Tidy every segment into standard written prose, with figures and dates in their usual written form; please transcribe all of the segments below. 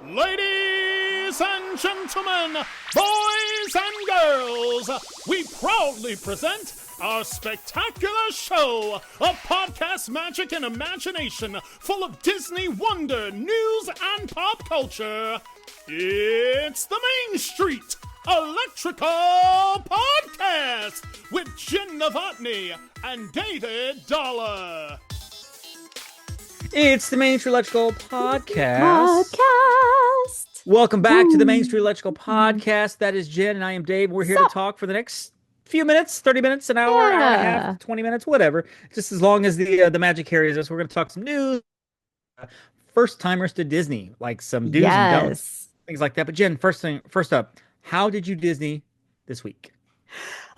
Ladies and gentlemen, boys and girls, we proudly present our spectacular show of podcast magic and imagination full of Disney wonder, news, and pop culture. It's the Main Street Electrical Podcast with Jenn and David Dollar. It's the Main Street Electrical Podcast. Welcome back to the Main Street Electrical Podcast. That is Jenn, and I am Dave. We're here to talk for the next few minutes, 30 minutes, an hour, hour and a half, 20 minutes, whatever. Just as long as the magic carries us. We're going to talk some news. First timers to Disney, like some do's and don'ts, things like that. But Jenn, first up, how did you Disney this week?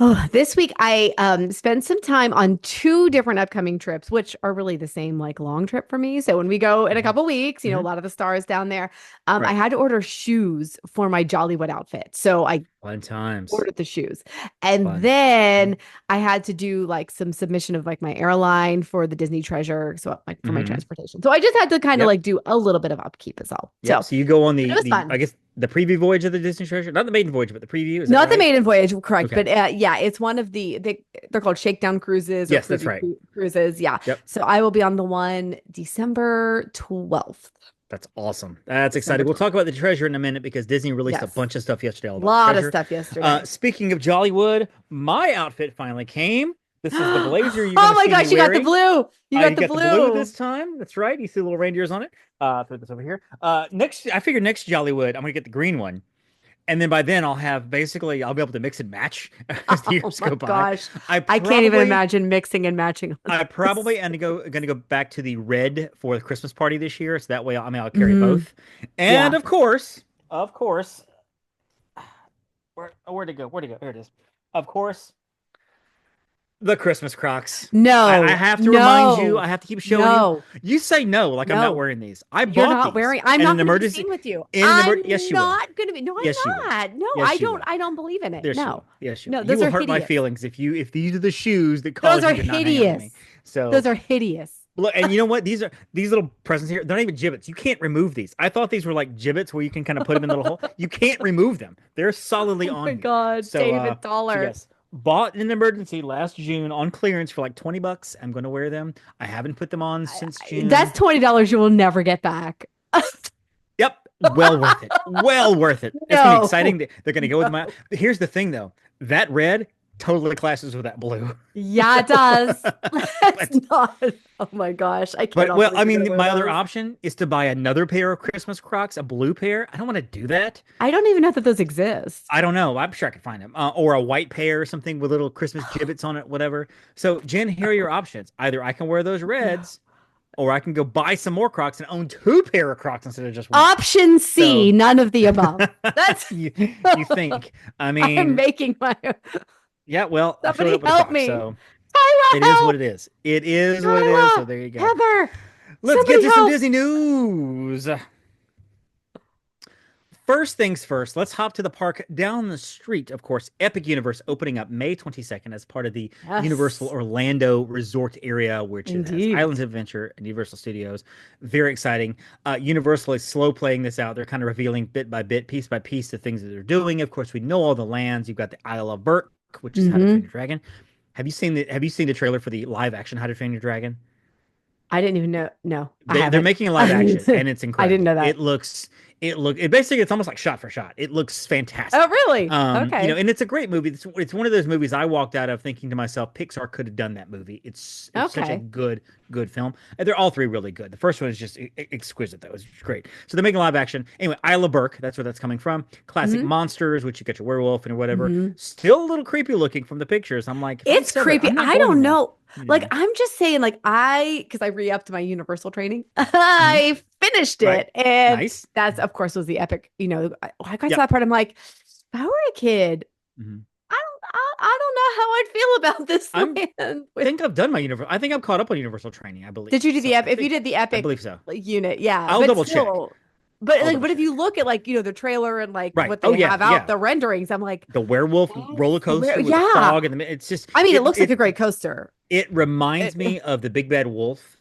Oh, this week I spent some time on two different upcoming trips, which are really the same like long trip for me. So when we go in a couple weeks, you know, a lot of the stars down there, I had to order shoes for my Jollywood outfit. So I ordered the shoes. And then I had to do like some submission of like my airline for the Disney Treasure. So like for my transportation. So I just had to kind of like do a little bit of upkeep as well. So you go on the I guess the preview voyage of the Disney Treasure, not the maiden voyage, but the preview. Is not the maiden voyage, correct? Okay. But yeah, it's one of they're called shakedown cruises. Yes, that's right. Cruises, yeah. Yep. So I will be on the one December 12th. That's awesome. That's exciting. We'll talk about the Treasure in a minute because Disney released a bunch of stuff yesterday. A lot of stuff yesterday. Speaking of Jollywood, my outfit finally came. This is the blazer you're oh my gosh, you got the blue. You got the blue this time. That's right. You see the little reindeers on it. Throw this over here. I figure next Jollywood, I'm gonna get the green one. And then by then I'll be able to mix and match as the years go by. Gosh. I can't even imagine mixing and matching. I probably am gonna go back to the red for the Christmas party this year. So that way I'll carry both. And of course, where'd it go? Here it is. Of course. The Christmas Crocs. No. I have to remind you. I have to keep showing you. You say no, like I'm not wearing these. You're not wearing. I'm not going to be seen with you. Yes, you not going to be. No, I'm not. No, yes, I don't believe in it. No. Yes, you will. No, those will hurt my feelings if these are the shoes that cause you to not hang out with me. So those are hideous. Look, and you know what? These little presents here. They're not even gibbets. You can't remove these. I thought these were like gibbets where you can kind of put them in the little hole. You can't remove them. They're solidly on. Oh my God, David Dollar. So yes. Bought in an emergency last June on clearance for like $20. I'm going to wear them. I haven't put them on since June. That's $20 you will never get back. Yep. Well worth it. Well worth it. It's going to be exciting. They're going to go with my... Here's the thing, though. That red totally clashes with that blue. Yeah, it does. It's not. Oh my gosh. I can't. But, my other option is to buy another pair of Christmas Crocs, a blue pair. I don't want to do that. I don't even know that those exist. I don't know. I'm sure I could find them. Or a white pair or something with little Christmas gibbets on it, whatever. So, Jenn, here are your options. Either I can wear those reds, or I can go buy some more Crocs and own two pair of Crocs instead of just one. Option C, none of the above. That's you think. I mean, I'm making my... Yeah, well, somebody help me. So it is what it is. It is what it is. So there you go. Heather, let's get to some Disney news. First things first, let's hop to the park down the street. Of course, Epic Universe opening up May 22nd as part of the Universal Orlando Resort area, which has Islands of Adventure and Universal Studios. Very exciting. Universal is slow playing this out. They're kind of revealing bit by bit, piece by piece, the things that they're doing. Of course, we know all the lands. You've got the Isle of Berk, which is How to Train Your Dragon. Have you seen the trailer for the live action How to Train Your Dragon? I didn't even know. No, they're making a live action, and it's incredible. I didn't know that. It's almost like shot for shot. It looks fantastic. Oh, really? Okay. And it's a great movie. It's one of those movies I walked out of thinking to myself, Pixar could have done that movie. It's such a good film. And they're all three really good. The first one is just exquisite, though. It's great. So they're making a live action. Anyway, Isle of Berk, that's where that's coming from. Classic monsters, which you get your werewolf and whatever. Still a little creepy looking from the pictures. I'm like, it's creepy. I don't know. Like, I'm just saying, like, because I re-upped my Universal training. I finished it. And that's, of course, was the epic, I got to that part. I'm like, if I were a kid, I don't know how I'd feel about this land. I think I've done my Universal. I think I'm caught up on Universal training, I believe. Did you do the epic? If you did the epic, I believe so. Unit, yeah. I'll double check. But if you look at the trailer and what they have out, the renderings, I'm like the werewolf roller coaster with the fog and it's just. I mean, it looks like a great coaster. It reminds me of the Big Bad Wolf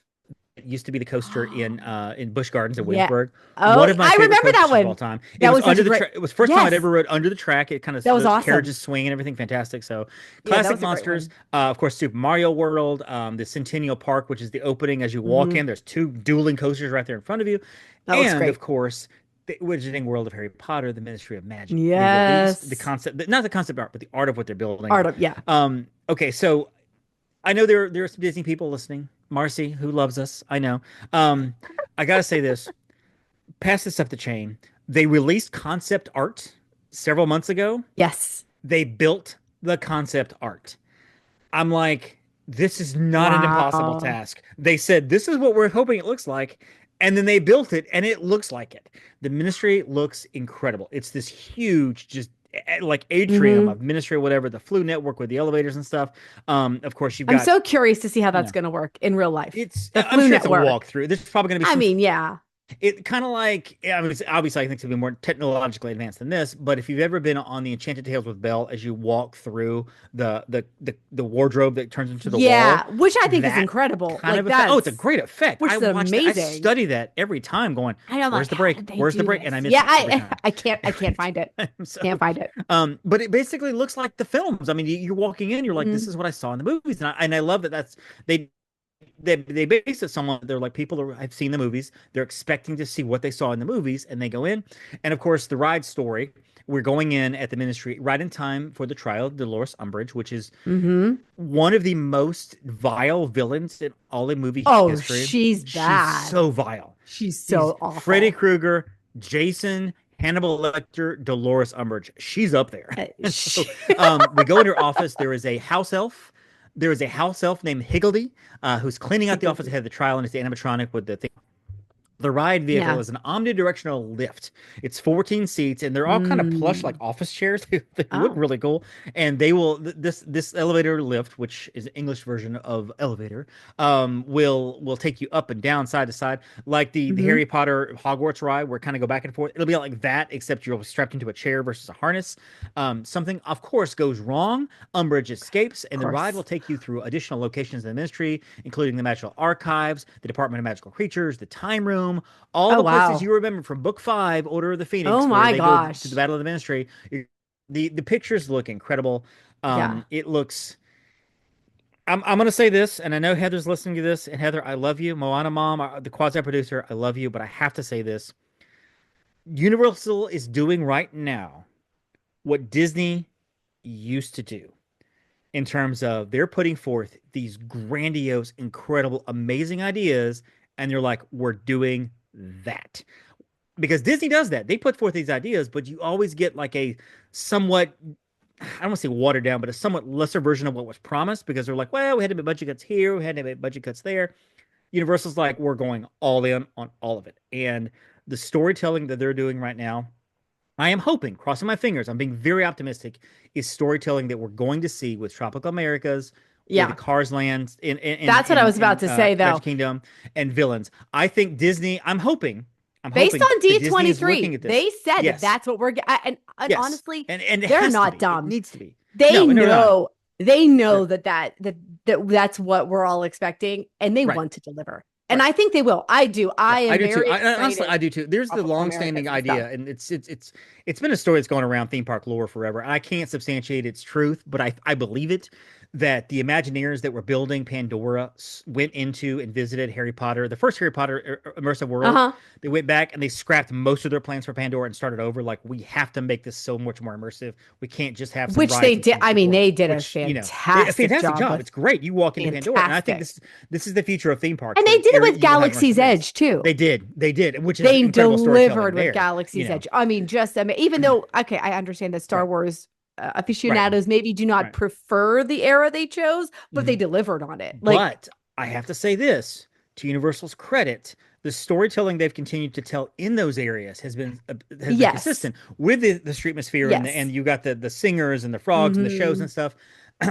used to be the coaster in Busch Gardens in Yeah. Williamsburg. Oh, One of my I favorite remember that coasters of all one. time. That It was was such under a the great. track. It was the first time I'd ever rode under the track. It kind of That was the awesome. carriages swing and everything fantastic. So Yeah, that classic was a great monsters. one. Of course, Super Mario World, the Centennial Park, which is the opening as you walk Mhm. in. There's two dueling coasters right there in front of you, That looks and great. of course. The Wizarding World of Harry Potter, the Ministry of Magic. They released the Yes. concept, not the concept art, but the art of what they're building. Art of, yeah. Okay, so I know there are some Disney people listening. Marcy, who loves us, I know. I gotta say this. Pass this up the chain. They released concept art several months ago. Yes. They built the concept art. I'm like, this is not an impossible Wow. task. They said this is what we're hoping it looks like, and then they built it, and it looks like it. The Ministry looks incredible. It's this huge, just like atrium Hmm. of Ministry or whatever, the Flu Network with the elevators and stuff. Of course, you've I'm got so curious to see how that's yeah. going to work in real life. It's The I'm Flu sure it's a Network. walkthrough. There's probably going to be I some mean, yeah. it kind of like I mean, obviously I think it's gonna be more technologically advanced than this, but if you've ever been on the Enchanted Tales with Belle as you walk through the wardrobe that turns into the wall, Yeah, which I think is that incredible. kind Like of effect. Oh, it's a that's great effect. which I is watched that. I amazing. study that every time going, I am where's like, the how break? did they Where's the do break? And this? I miss Yeah, it every time. I Every can't find it. so Can't find it. but it basically looks like the films. I mean, you're walking in, you're like, this Mhm. is what I saw in the movies, and I love that they they base it somewhat. They're like people who have seen the movies. They're expecting to see what they saw in the movies, and they go in. And of course, the ride story. We're going in at the Ministry right in time for the trial of Dolores Umbridge, which is Mhm. one of the most vile villains in all of movie Oh, history. she's She's bad. so vile. She's She's so Freddy awful. Krueger, Jason, Hannibal Lecter, Dolores Umbridge. She's up there. And so we go in her office. There is a house elf. There is a house elf named Higgledy, who's cleaning out the office ahead of the trial, and it's the animatronic with the thing. The ride vehicle Yeah. is an omnidirectional lift. It's 14 seats, and they're all kind of plush, like Mm. office chairs. They look Oh. really cool, and they will this elevator lift, which is an English version of elevator, will take you up and down, side to side, like the Hmm. Harry Potter Hogwarts ride, where it kind of go back and forth. It'll be like that, except you're strapped into a chair versus a harness. Something, of course, goes wrong. Umbridge escapes, Of and the ride will course. take you through additional locations in the Ministry, including the Magical Archives, the Department of Magical Creatures, the Time Room, all Oh, the places wow. you remember from Book Five, Order of the Oh Phoenix, where my they go to the gosh. Battle of the Ministry. The pictures look incredible. Yeah. It looks. I'm gonna say this, and I know Heather's listening to this, and Heather, I love you, Moana Mom, the quasi producer, I love you, but I have to say this: Universal is doing right now what Disney used to do in terms of they're putting forth these grandiose, incredible, amazing ideas, and they're like, we're doing that. Because Disney does that. They put forth these ideas, but you always get like a somewhat, I don't want to say watered down, but a somewhat lesser version of what was promised because they're like, well, we had to make budget cuts here, we had to make budget cuts there. Universal's like, we're going all in on all of it. And the storytelling that they're doing right now, I am hoping, crossing my fingers, I'm being very optimistic, is storytelling that we're going to see with Tropical Americas, with the Yeah. Cars Lands That's what I was about to say Magic though. Kingdom and Villains. I think Disney, I'm Based hoping on that Disney is looking D23, at this. they said that Yes. that's what we're and Yes. honestly, And it they're has to not be. It dumb. needs to be. They No, and they're not. know they They're know that's what we're all expecting and they right. want to deliver. And Right. I think they will. I do. Yeah, I I am do too. very Honestly, I excited do too. There's the Tropical Americas long-standing and stuff. idea, and it's been a story that's gone around theme park lore forever. And I can't substantiate its truth, but I believe it that the Imagineers that were building Pandora went into and visited Harry Potter, the first Harry Potter immersive world. Uh-huh. They went back and they scrapped most of their plans for Pandora and started over. Like, we have to make this so much more immersive. We can't just have some Which they rides and did. some I mean, decor. they did a Which, a fantastic fantastic job job. with It's great. You walk into Pandora, and I think fantastic. this is the future of theme parks. And they Where did it with you will have Galaxy's immersive things. Edge too. They did, which is They incredible storytelling delivered with there. Galaxy's Edge. I mean, just even though, okay, I understand that Star Right, Wars right, aficionados maybe do not right. prefer the era they chose, but they Mhm. delivered on it. Like, But I have to say this to Universal's credit: the storytelling they've continued to tell in those areas has been yes, consistent with the streetmosphere yes. and you got the singers and the frogs and the shows Hmm. and stuff.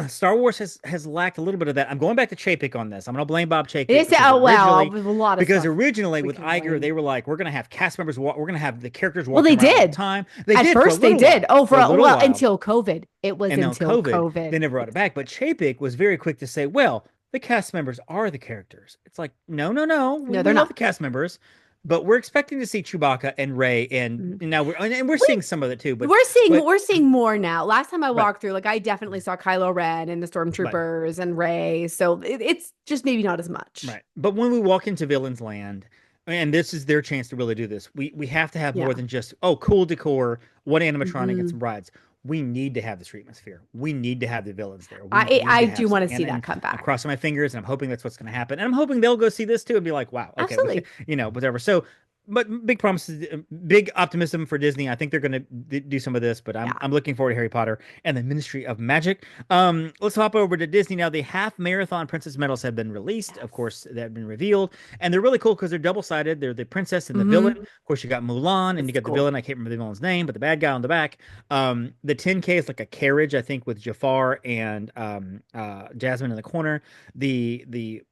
Star Wars has lacked a little bit of that. I'm going back to Chapek on this. I'm going to blame Bob Chapek They said, oh, wow, with a lot of stuff originally we with can Iger blame. they were like, we're going to have cast members we're going to have the characters Well, walking they around all the did. time. At For a first, they little did. while. Oh, For a little while. until COVID. It was And then until COVID, COVID. they never brought it back. But Chapek was very quick to say, well, the cast members are the characters. It's like, no, no, no. No, We they're love not. the cast members, but we're expecting to see Chewbacca and Rey, and Mhm. now we're seeing some of it too. But We're seeing more now. Last time I right, walked through, like I definitely saw Kylo Ren and the right, Stormtroopers and Rey. So it's just maybe not as much. right. But when we walk into Villain's Land, and this is their chance to really do this, we have to have more Yeah. than just cool decor, one animatronic, and Mhm. some rides. We need to have the streetmosphere. We need to have the villains there. We need I to have do want to something. see that And come I'm back. crossing my fingers, and I'm hoping that's what's going to happen. And I'm hoping they'll go see this too and be like, "Wow, okay, Absolutely. whatever." So, but big promises, big optimism for Disney. I think they're going to do some of this, but Yeah. I'm looking forward to Harry Potter and the Ministry of Magic. Let's hop over to Disney now. The half marathon princess medals have been released. Of Yes. course, they have been revealed, and they're really cool because they're double sided. They're the princess and the villain. Hmm. Of course, you got Mulan and This you is got the cool. villain. I can't remember the villain's name, but the bad guy on the back. The 10K is like a carriage, I think, with Jafar and Jasmine in the corner. The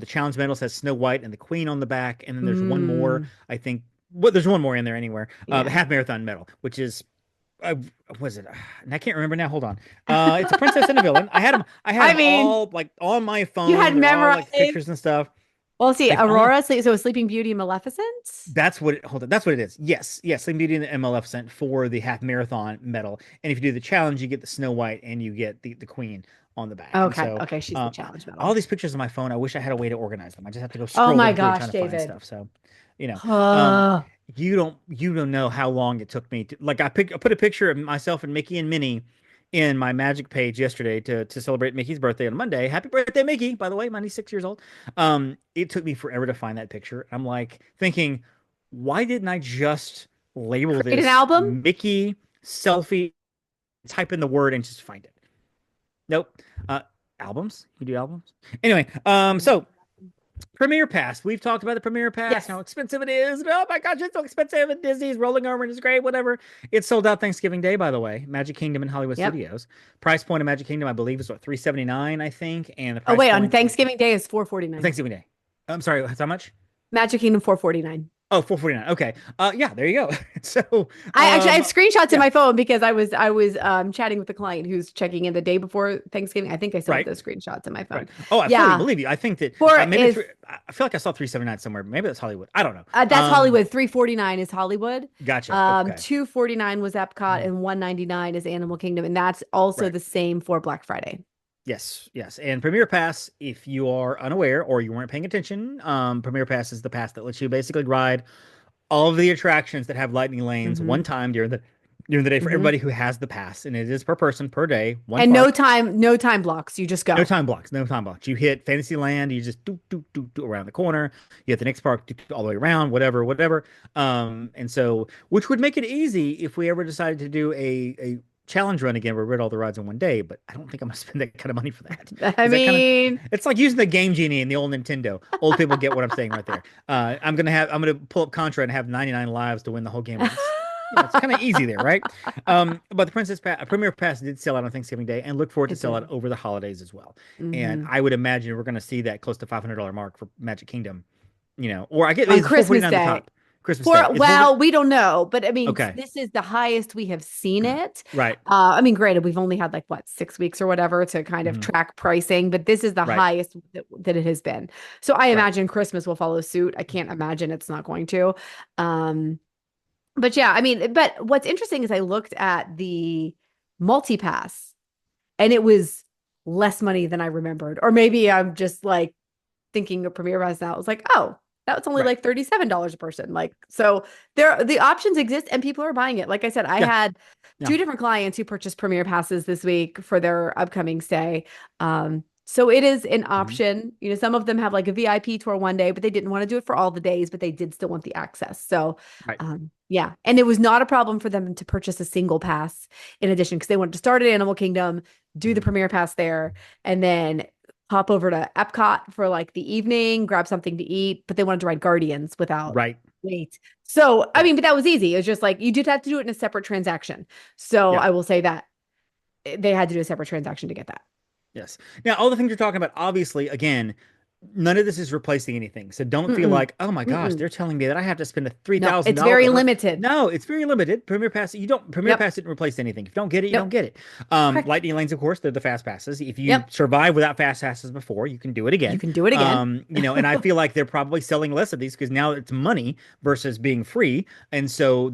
challenge medals has Snow White and the Queen on the back, and then there's one more, Mm, I think. Well, there's one more in there anywhere. The yeah. half marathon medal, which is uh, was it? I can't remember now. Hold on. It's a princess and a villain. I had them. I had I them mean, all like on my you phone. had They're all like memorized. pictures and stuff. Well, see, I've only Aurora, so Sleeping Beauty and Maleficent. That's what it, hold on. That's what it is. Yes. Yes. Sleeping Beauty and the Maleficent for the half marathon medal. And if you do the challenge, you get the Snow White and you get the Queen on the back. And Okay, so okay, she's the challenge all medal. these pictures on my phone, I wish I had a way to organize them. I just have to go Oh my scrolling through gosh, trying to find David. stuff. So, you know, um, Oh, you don't know how long it took me to like I put a picture of myself and Mickey and Minnie in my Magic page yesterday to celebrate Mickey's birthday on Monday. Happy birthday, Mickey! By the way, Mighty 6 years old. It took me forever to find that picture. I'm like thinking, why didn't I just label create an this album? Mickey selfie, type in the word and just find it? Nope. Uh, albums? You do albums? Anyway, so Premier Pass. We've talked about the Premier Pass, Yes. how expensive it is. Oh my gosh, it's so expensive. And Disney's rolling over and it's great, whatever. It's sold out Thanksgiving Day, by the way. Magic Kingdom and Hollywood Yep. Studios. Price point of Magic Kingdom, I believe, is what, $379, I think. And the Oh price wait, on point Thanksgiving Day is 449. Thanksgiving Day. I'm sorry, how much? Magic Kingdom 449. Oh, 449. Okay. Yeah, there you go. So I have screenshots in yeah, my phone because I was chatting with the client who's checking in the day before Thanksgiving. I think I still have right. those screenshots in my phone. Right. Oh, I fully Yeah. believe you. I think that Four maybe is I feel like I saw 379 somewhere. Maybe that's Hollywood. I don't know. that's Hollywood. 349 is Hollywood. Gotcha. Okay. 249 was Epcot Mhm. and 199 is Animal Kingdom. And that's also Right. the same for Black Friday. Yes, yes. And Premier Pass, if you are unaware or you weren't paying attention, Premier Pass is the pass that lets you basically ride all of the attractions that have lightning lanes Hmm. one time during the day for Hmm. everybody who has the pass, and it is per person per day, one And park. no time blocks. You just No go. time blocks, no time blocks. You hit Fantasyland, you just do around the corner. You hit the next park, all the way around, whatever, whatever. And so, which would make it easy if we ever decided to do a challenge run again where we read all the rides in one day. But I don't think I'm gonna spend that kind of money for that. I Is that kind of? mean, It's like using the Game Genie in the old Nintendo. Old people get what I'm saying right there. I'm gonna pull up Contra and have 99 lives to win the whole game. It's kind of easy there, right? But the Premier Pass did sell out on Thanksgiving Day, and look forward to it sell out did. over the holidays as well. And Hmm. I would imagine we're going to see that close to $500 mark for Magic Kingdom, or I get On is Christmas 449 the Day. top. Christmas Day is 4. We don't know, but I mean, Okay, this is the highest we have seen it. right, I mean, granted, we've only had like what 6 weeks or whatever to kind of mhm, track pricing, but this is the right, highest that it has been. So I right, imagine Christmas will follow suit. I can't imagine it's not going to. Um, but yeah, I mean, but what's interesting is I looked at the multi-pass and it was less money than I remembered, or maybe I'm just like thinking of Premier Pass now. I was like, oh, that was only right. like $37 a person. Like, so the options exist and people are buying it. Like I said, I Yeah, had yeah, two different clients who purchased Premier Passes this week for their upcoming stay. So it is an mhm, option. You know, some of them have like a VIP tour one day, but they didn't want to do it for all the days, but they did still want the access. So, right. yeah. And it was not a problem for them to purchase a single pass in addition, because they wanted to start at Animal Kingdom, do the Mhm, Premier Pass there, and then hop over to Epcot for like the evening, grab something to eat, but they wanted to ride Guardians without right. wait. So, I Yeah, mean, but that was easy. It was just like you did have to do it in a separate transaction. So yeah. I will say that they had to do a separate transaction to get that. Yes. Now, all the things you're talking about, obviously, again, none of this is replacing anything. So don't feel Mm-mm. like, oh my gosh, Mm-mm. they're telling me that I have to spend a three No, thousand it's very dollars. limited. No, it's very limited. Premier Yep. Pass didn't replace anything. If you don't get it, you don't Yep. get it. Correct. Lightning lanes, of course, they're the fast passes. If you Yep. survive without fast passes before, you can do it You again. can do it again. And I feel like they're probably selling less of these because now it's money versus being free. And so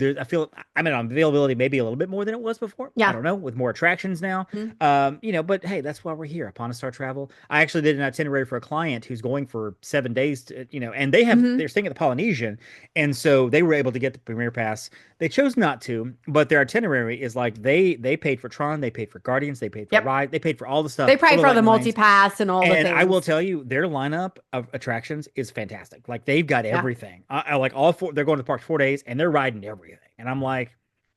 I mean, on availability, maybe a little bit more than it was before. I Yeah. don't know, with more attractions now. Mhm. But hey, that's why we're here. Upon a Star Travel, I actually did an itinerary for a client who's going for 7 days, and Mhm. they're staying at the Polynesian, and so they were able to get the Premier Pass. They chose not to, but their itinerary is like they paid for Tron, they paid for Guardians, they paid for Yep. Ride, they paid for all the stuff, They pray all the for the lightning lanes. multi-pass and all the And I will things. tell you, their lineup of attractions is fantastic. Like they've got Yeah. everything. I like all four. They're going to the park 4 days, and they're riding everything. And I'm like,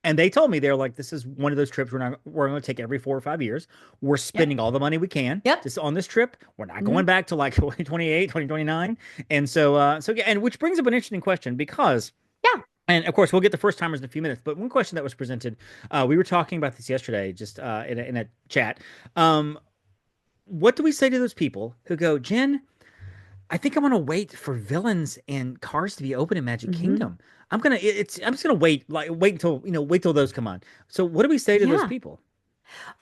and they told me they're like, this is one of those trips we're going to take every 4 or 5 years. We're Yep. spending all the money we can Yep. just on this trip. We're not Mhm. going back to like 2028, 2029. And so yeah, and which brings up an interesting question because. Yeah. And of course, we'll get the first timers in a few minutes. But one question that was presented, we were talking about this yesterday, just in a chat. What do we say to those people who go, Jen, I think I'm gonna wait for villains and cars to be open in Magic Mhm. Kingdom. I'm just gonna wait till those come on. So what do we say to those Yeah. people?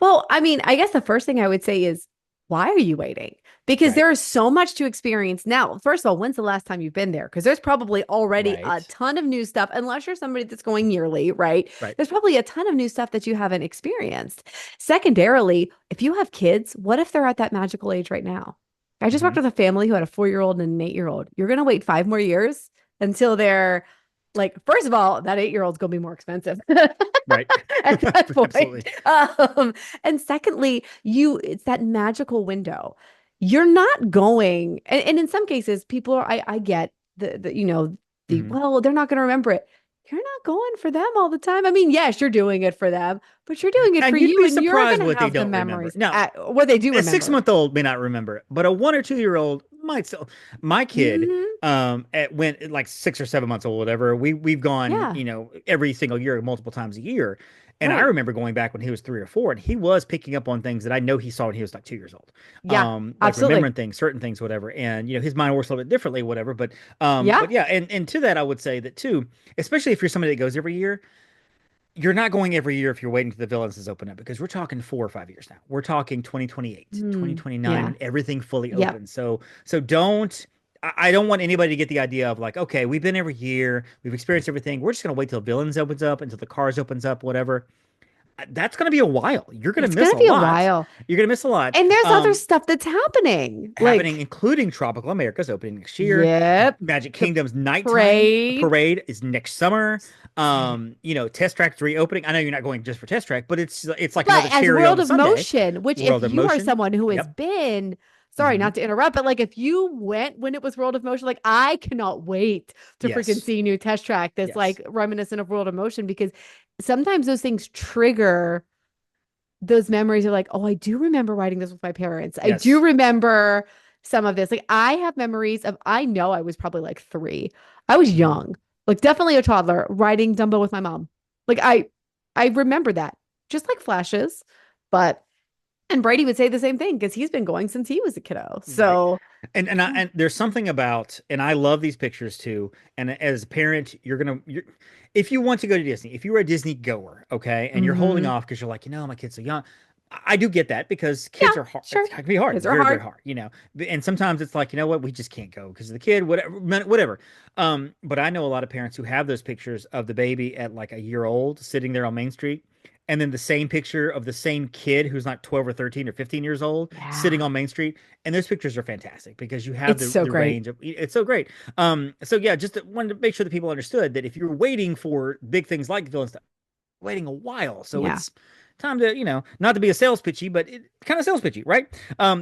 Well, I mean, I guess the first thing I would say is, why are you waiting? Because Right. there is so much to experience now. First of all, when's the last time you've been there? Because there's probably already a Right. ton of new stuff, unless you're somebody that's going yearly, right? Right. There's probably a ton of new stuff that you haven't experienced. Secondarily, if you have kids, what if they're at that magical age right now? I just worked Mhm. with a family who had a 4-year-old and an 8-year-old. You're going to wait 5 more years until they're like, first of all, that 8-year-old's going to be more expensive Right. at that point. Absolutely. And secondly, it's that magical window. You're not going, and in some cases, people are, I get Mhm. well, they're not going to remember it. You're not going for them all the time. I mean, yes, you're doing it for them, but you're doing it for And you'd you, be and you're surprised going to what they have the don't remember. memories. Now, What they do a six remember. month old may not remember it, but a 1 or 2 year old might still. My kid, Mhm. when like 6 or 7 months old, whatever, we've gone, Yeah, every single year, multiple times a year. And I right. remember going back when he was 3 or 4, and he was picking up on things that I know he saw when he was like 2 years old. Yeah, Like absolutely. remembering things, certain things, whatever. And his mind works a little bit differently, whatever. Yeah, But yeah, and to that, I would say that too, especially if you're somebody that goes every year, you're not going every year if you're waiting till the villains is open up because we're talking 4 or 5 years now. We're talking 2028, Mm, 2029 yeah, when everything fully yep. opens. So don't. I don't want anybody to get the idea of like, okay, we've been every year, we've experienced everything. We're just gonna wait till villains opens up, until the cars opens up, whatever. That's gonna be a while. You're gonna It's miss gonna a be a lot. while. You're gonna miss a lot. And there's other stuff that's happening. Happening, Like, including Tropical America's opening next year. yep, Magic the Kingdom's nighttime parade. parade is next summer. Test Track's reopening. I know you're not going just for Test Track, but it's like But another as cherry on World the of sundae. Motion, which if World of you are Motion. someone who has Yep. been, sorry, Hmm. not to interrupt, but like if you went when it was World of Motion, like I cannot wait to freaking Yes. see new Test Track that's Yes. like reminiscent of World of Motion because sometimes those things trigger those memories of like, oh, I do remember riding this with my parents. I do Yes. remember some of this. Like I have memories of, I know I was probably like 3. I was Hmm. young, like definitely a toddler riding Dumbo with my mom. Like I remember that just like flashes, but, and Brady would say the same thing because he's been going since he was a kiddo. Right. So And and there's something about, and I love these pictures too. And as a parent, if you want to go to Disney, if you're a Disney goer, okay, and you're holding mhm. off because you're like, my kids are young. I do get that because Yeah, kids are hard. sure. It can be hard. Kids It's are very, very hard. hard. And sometimes it's like, what, we just can't go because of the kid, whatever. But I know a lot of parents who have those pictures of the baby at like a year old sitting there on Main Street, and then the same picture of the same kid who's like 12 or 13 or 15 years old sitting Yeah. on Main Street. And those pictures are fantastic because you have It's so the great. range of, it's so great. So yeah, wanted to make sure that people understood that if you're waiting for big things like villains, waiting a while. So Yeah. it's time to, not to be a sales pitchy, but it kind of sales pitchy, right?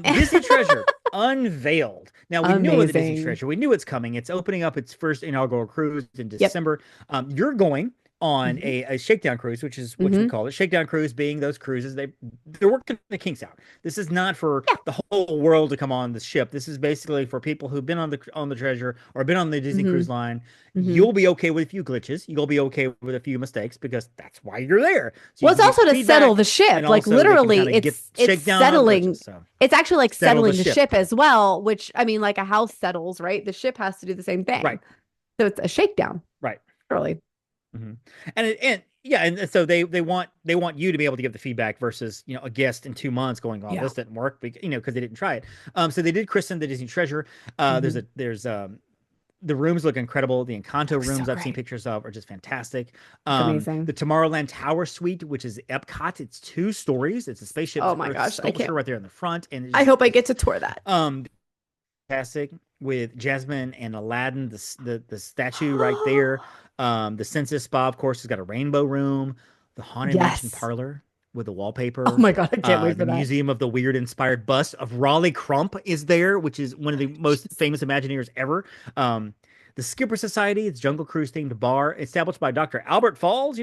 Disney Treasure unveiled. Now we knew the Disney Amazing. Treasure. We knew it's coming. It's opening up its first inaugural cruise in Yep. December. You're going. on a shakedown cruise, which is what we call it. Shakedown cruise being those cruises, they're working the kinks out. This is not for the whole world to come on the ship. This is basically for people who've been on the Treasure or been on the Disney Cruise Line. You'll be okay with a few glitches. You'll be okay with a few mistakes because that's why you're there. So well, it's also to settle the ship. Like literally, it's settling. Glitches, so. It's actually like settling the ship as well, which I mean, like a house settles, right? The ship has to do the same thing. Right. So it's a shakedown. Right. Really. And so they want you to be able to give the feedback versus a guest in 2 months going, oh, this didn't work, because they didn't try it. So they did christen the Disney Treasure. There's the rooms look incredible. The Encanto rooms I've seen pictures of are just fantastic. Amazing. The Tomorrowland Tower Suite, which is Epcot, it's 2 stories. It's a spaceship. Oh my gosh, I can't. Right there in the front, and I hope I get to tour that. Fantastic with Jasmine and Aladdin, the statue right there. The Census Spa, of course, has got a rainbow room. The Haunted Mansion Parlor with the wallpaper. Oh my god, I can't wait for that. The Museum of the Weird inspired bust of Raleigh Crump is there, which is one of the most famous Imagineers ever. The Skipper Society, it's Jungle Cruise themed bar established by Dr. Albert Falls,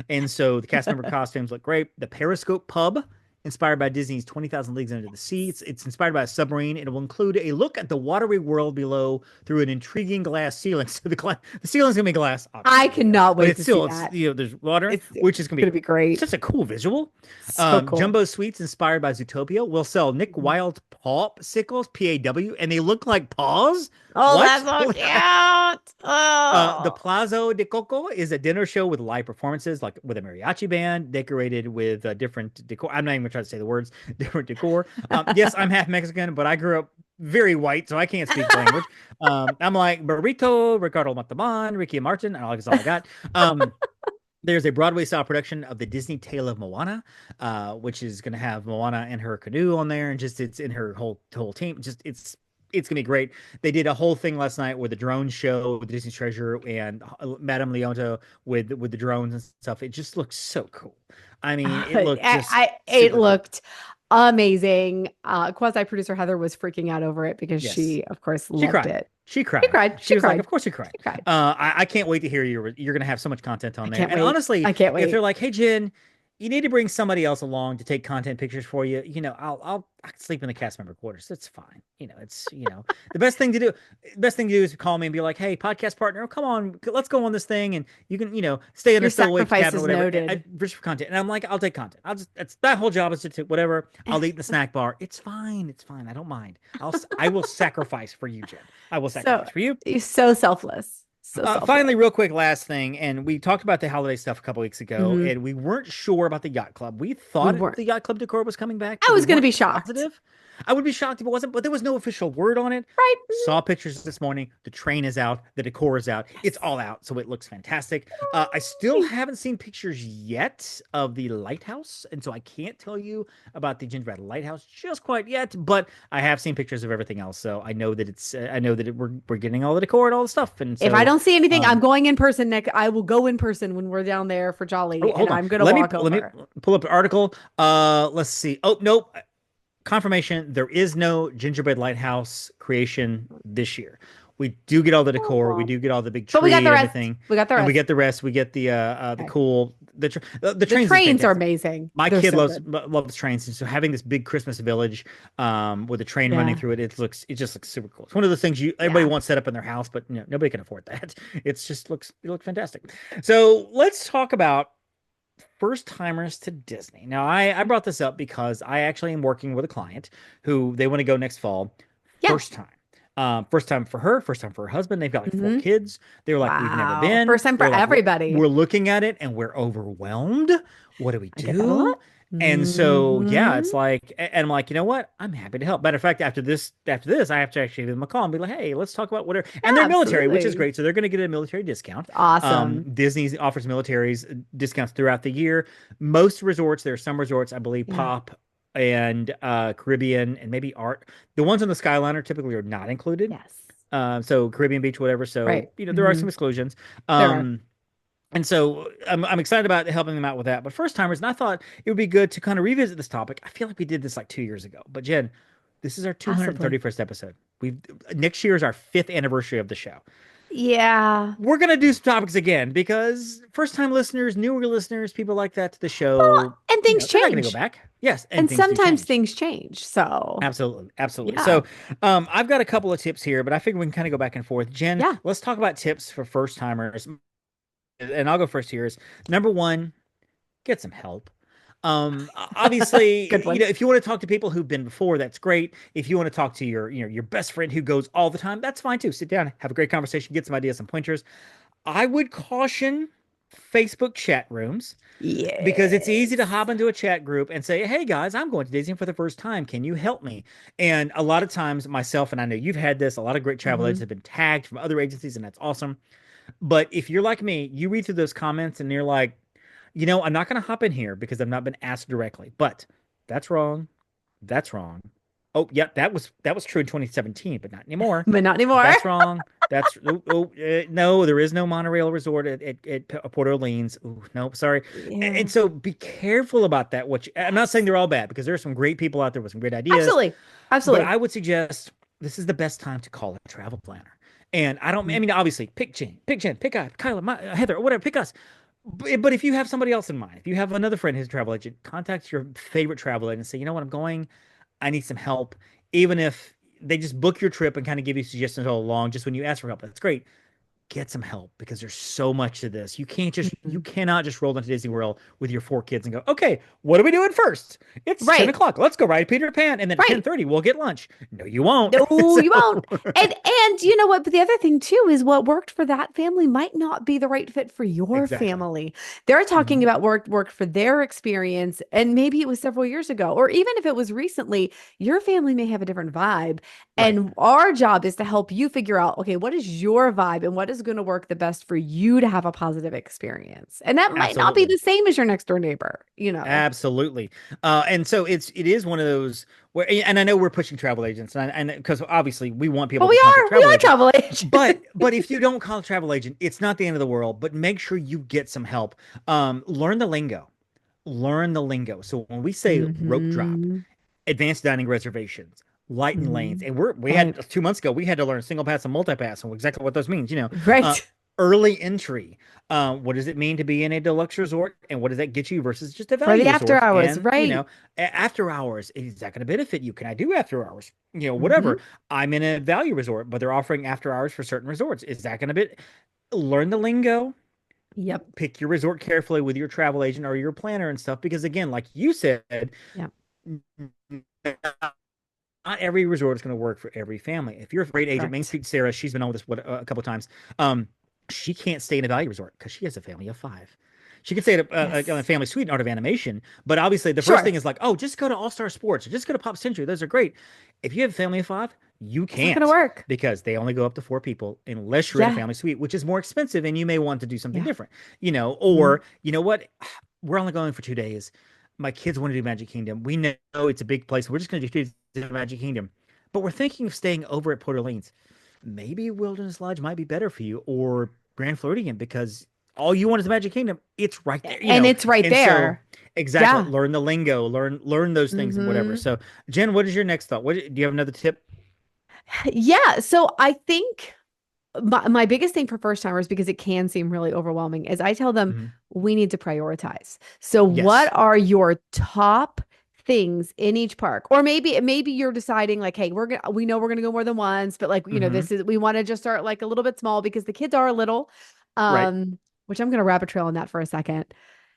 and so the cast member costumes look great. The Periscope Pub, inspired by Disney's 20,000 Leagues Under the Sea. It's inspired by a submarine. It will include a look at the watery world below through an intriguing glass ceiling. So the ceiling's gonna be glass. Obviously. I cannot wait to see that. There's water, which is gonna be great. It's just a cool visual. So cool. Jumbo Suites, inspired by Zootopia, will sell Nick Wilde popsicles, PAW, and they look like paws. Oh, what? That's so cute. Oh. The Plazo de Coco is a dinner show with live performances, like with a mariachi band, decorated with different decor. I'm not even trying to say the words. Different decor. Yes, I'm half Mexican, but I grew up very white, so I can't speak language. I'm like Burrito, Ricardo Montalban, Ricky Martin, and that's all I got. There's a Broadway-style production of the Disney Tale of Moana, which is going to have Moana and her canoe on there, and just it's in her whole team. Just it's gonna be great. They did a whole thing last night with the drone show with Disney Treasure and Madame Leonto with the drones and stuff. It just looks so cool. I mean, it looked it looked amazing. Quasi producer Heather was freaking out over it because she, of course, loved it. She cried. She was like, "Of course you cried." She cried. I can't wait to hear you're going to have so much content on there. And honestly, I can't wait. If they're like, "Hey, Jen, you need to bring somebody else along to take content pictures for you," I can sleep in the cast member quarters. That's fine. It's the best thing to do. Best thing to do is call me and be like, "Hey, podcast partner, come on, let's go on this thing," and you can stay in a stowaway cabin or whatever. Just for content, and I'm like, I'll take content. That's that whole job is to whatever. I'll eat in the snack bar. It's fine. It's fine. I don't mind. I will sacrifice for you, Jen. I will sacrifice for you. You're so selfless. Finally, real quick, last thing, and we talked about the holiday stuff a couple weeks ago, and we weren't sure about the Yacht Club. We thought the Yacht Club decor was coming back. I was going to be shocked. Positive. I would be shocked if it wasn't, but there was no official word on it. Right. Saw pictures this morning. The train is out. The decor is out. It's all out, so it looks fantastic. I still haven't seen pictures yet of the lighthouse, and so I can't tell you about the gingerbread lighthouse just quite yet. But I have seen pictures of everything else, so I know that it's. We're getting all the decor and all the stuff. And so, if I don't see anything, I'm going in person, Nick. I will go in person when we're down there for Jolly, and I'm going to walk over. Let me pull up the article. Let's see. Oh, nope. Confirmation, there is no gingerbread lighthouse creation this year. We do get all the decor. We do get all the big tree and everything. We got the rest. And we get the rest. We get the cool. The trains are amazing. My kid loves trains, and so having this big Christmas village with a train running through it, it just looks super cool. It's one of the things everybody wants set up in their house, but nobody can afford that. It looks fantastic. So let's talk about first timers to Disney. Now, I brought this up because I actually am working with a client who they want to go next fall. First time. First time for her, first time for her husband. They've got like 4 kids. They're like, we've never been. First time for everybody. We're looking at it and we're overwhelmed. What do we do? And so, it's like, and I'm like, you know what? I'm happy to help. Matter of fact, after this, I have to actually give them a call and be like, hey, let's talk about whatever. And they're military, which is great. So they're going to get a military discount. Awesome. Disney offers militaries discounts throughout the year. Most resorts, there are some resorts, I believe, Pop and Caribbean and maybe Art. The ones on the Skyliner typically are not included. Yes. So Caribbean Beach, whatever. So, there are some exclusions. And so I'm excited about helping them out with that. But first timers, and I thought it would be good to kind of revisit this topic. I feel like we did this like 2 years ago. But Jen, this is our 231st episode. Next year is our 5th anniversary of the show. Yeah. We're going to do some topics again because first-time listeners, newer listeners, people like that to the Well, show, and things they're not going to go change. back. Yes, and And things do sometimes change. things change. So, Absolutely, absolutely. yeah. So, I've got a couple of tips here, but I figure we can kind of go back and forth. Jen, Yeah. let's talk about tips for first-timers, and I'll go first here. Is number one, get some help. Good Obviously, one. if you want to talk to people who've been before, that's great. If you want to talk to your best friend who goes all the time, that's fine too. Sit down, have a great conversation, get some ideas, some pointers. I would caution Facebook chat rooms because it's easy to Yes. hop into a chat group and say, "Hey guys, I'm going to Disney for the first time. Can you help me?" And a lot of times, myself and I know you've had this. A lot of great travel Hmm. agents have been tagged from other agencies, and that's awesome. But if you're like me, you read through those comments and you're like, I'm not going to hop in here because I've not been asked directly. But that's wrong. That's wrong. Oh, yeah, that was true in 2017, but not anymore. But not anymore. That's wrong. No, there is no monorail resort at Port Orleans. Ooh, nope, sorry. And Yeah. so be careful about that. I'm not saying they're all bad because there are some great people out there with some great ideas, Absolutely. but Absolutely. I would suggest this is the best time to call a travel planner. And I Mhm. mean, obviously, pick Jen, pick Kyla, Heather, or whatever, pick us. But if you have somebody else in mind, if you have another friend who's a travel agent, contact your favorite travel agent and say, you know what, I'm going, I need some help. Even if they just book your trip and kind of give you suggestions all along, just when you ask for help, that's great. Get some help because there's so much to this. You Mhm. cannot just roll into Disney World with your four kids and go, okay, what are we doing first? It's 10 Right. o'clock. Let's go ride Peter Pan. And then at Right. 10:30, we'll get lunch. No, you won't. No, So, you won't. And you know what? But the other thing too is what worked for that family might not be the right fit for your exactly. family. They're talking Mhm. about worked for their experience, and maybe it was several years ago, or even if it was recently, your family may have a different vibe. Right. And our job is to help you figure out, okay, what is your vibe and what is going to work the best for you to have a positive experience. And that might not be Absolutely. the same as your next door neighbor, you know. Absolutely. And so it is one of those where, and I know we're pushing travel agents, and because obviously we want But people to contact we travel are agents, travel agents. but if you don't call a travel agent, it's not the end of the world. But make sure you get some help. Learn the lingo. Learn the lingo. So when we say rope drop, Hmm. advanced dining reservations, light and lanes, Hmm. and we Right. had 2 months ago we had to learn single pass and multi pass and exactly what those means. Uh, Right. early entry. What does it mean to be in a deluxe resort, and what does that get you versus just a For the value after resort? hours, And right. after hours, is that going to benefit you? Can I do after hours? Hmm. Whatever. I'm in a value resort, but they're offering after hours for certain resorts. Is that going to be? Learn the lingo, Yep. pick your resort carefully with your travel agent or your planner and stuff, because again, like you said, Yep. not every resort is going to work for every family. If you're a great agent, Main Correct. Street Sarah, she's been on this a couple of times. She can't stay in a value resort because she has a family of five. She could stay at a Yes. family suite in Art of Animation, but obviously the first thing Sure. is like, oh, just go to All Star Sports or just go to Pop Century. Those are great. If you have a family of five, you It's not going to can't work. because they only go up to four people unless you're in a Yeah. family suite, which is more expensive and you may want to do something Yeah. different, Mhm. or you know what? We're only going for 2 days. My kids want to do Magic Kingdom. We know it's a big place. We're just going to do 2 days of Magic Kingdom, but we're thinking of staying over at Port Orleans. Maybe Wilderness Lodge might be better for you, or Grand Floridian, because all you want is the Magic Kingdom. It's right there, And it's right And so, there. exactly, Yeah. learn the lingo, learn those things and whatever. Hmm. So, Jen, what is your next thought? What do you have another tip? Yeah. So I think my biggest thing for first timers, because it can seem really overwhelming, is I tell them Mhm. we need to prioritize. So what Yes. are your top things in each park? Or maybe you're deciding like, hey, we know we're gonna go more than once, but like, Hmm. this is we want to just start like a little bit small because the kids are little. Right. Which I'm gonna rabbit trail on that for a second.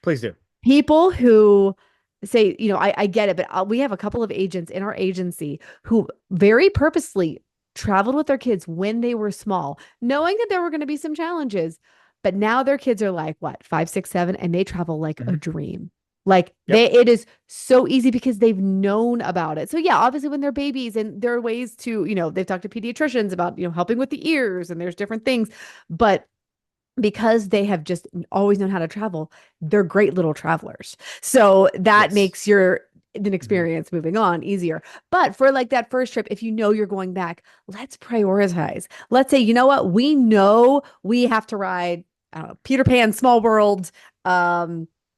Please do. People who say, I get it, but we have a couple of agents in our agency who very purposely traveled with their kids when they were small, knowing that there were going to be some challenges. But now their kids are like, what, 5, 6, 7, and they travel like a Hmm. dream. Like Yep. it is so easy because they've known about it. So yeah, obviously when they're babies and there are ways to, they've talked to pediatricians about, helping with the ears and there's different things. But because they have just always known how to travel, they're great little travelers. So that Yes. makes your an Hmm. experience moving on easier. But for like that first trip, if you know you're going back, let's prioritize. Let's say, you know what? We know we have to ride, I don't know, Peter Pan, Small World.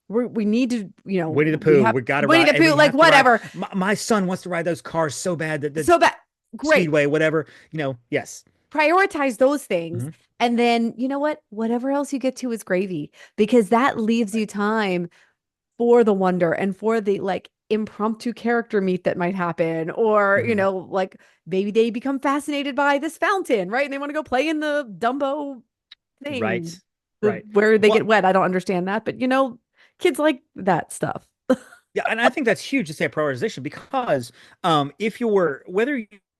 We need to, Winnie the we Pooh. have We got to Winnie ride, the and Pooh, we like have to ride. whatever. My son wants to ride those cars so bad that the So that great. Speedway, whatever. Yes. Prioritize those things Hmm. And then, you know what? Whatever else you get to is gravy because that leaves you time for the wonder and for the like impromptu character meet that might happen. Or, Mhm. like maybe they become fascinated by this fountain, right? And they want to go play in the Dumbo thing Right. Right. where they get Well, wet. I don't understand that, but kids like that stuff. yeah, and I think that's huge to say prioritization because if you're whether